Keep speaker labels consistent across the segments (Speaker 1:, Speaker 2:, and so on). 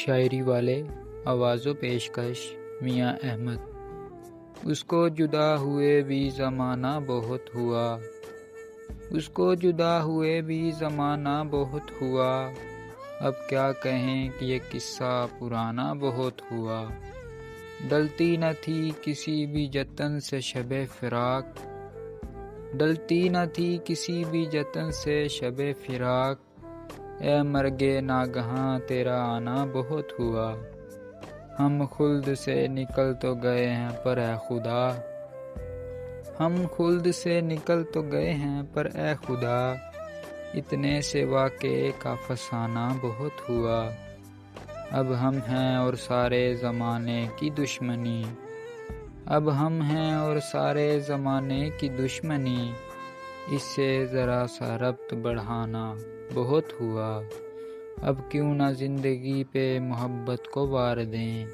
Speaker 1: شاعری والے آواز و پیشکش میاں احمد۔ اس کو جدا ہوئے بھی زمانہ بہت ہوا، اس کو جدا ہوئے بھی زمانہ بہت ہوا، اب کیا کہیں کہ یہ قصہ پرانا بہت ہوا۔ ڈلتی نہ تھی کسی بھی جتن سے شب فراق، ڈلتی نہ تھی کسی بھی جتن سے شب فراق، اے مرگے ناگہاں تیرا آنا بہت ہوا۔ ہم خلد سے نکل تو گئے ہیں پر اے خدا، ہم خلد سے نکل تو گئے ہیں پر اے خدا، اتنے سے واقعے کا فسانہ بہت ہوا۔ اب ہم ہیں اور سارے زمانے کی دشمنی، اب ہم ہیں اور سارے زمانے کی دشمنی، اس سے ذرا سا ربط بڑھانا بہت ہوا۔ اب کیوں نہ زندگی پہ محبت کو وار دیں،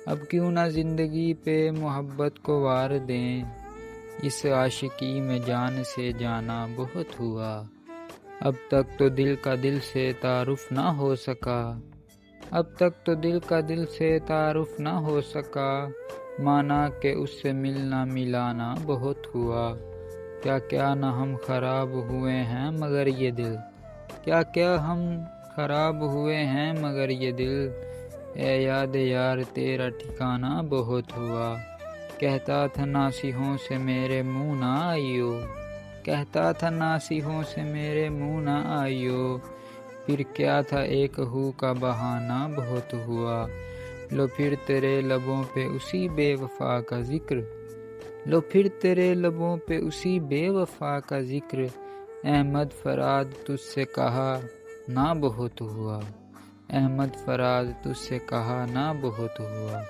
Speaker 1: اب کیوں نہ زندگی پہ محبت کو وار دیں، اس عاشقی میں جان سے جانا بہت ہوا۔ اب تک تو دل کا دل سے تعارف نہ ہو سکا، اب تک تو دل کا دل سے تعارف نہ ہو سکا، مانا کہ اس سے ملنا ملانا بہت ہوا۔ کیا کیا نہ ہم خراب ہوئے ہیں مگر یہ دل، کیا کیا ہم خراب ہوئے ہیں مگر یہ دل، اے یاد یار تیرا ٹھکانہ بہت ہوا۔ کہتا تھا ناصحوں سے میرے منہ نہ آئیو، کہتا تھا ناصحوں سے میرے منہ نہ آئیو، پھر کیا تھا ایک ہو کا بہانہ بہت ہوا۔ لو پھر تیرے لبوں پہ اسی بے وفا کا ذکر، لو پھر تیرے لبوں پہ اسی بے وفا کا ذکر، احمد فراد تجھ سے کہا نہ بہت ہوا، احمد فراد تجھ سے کہا نہ بہت ہوا۔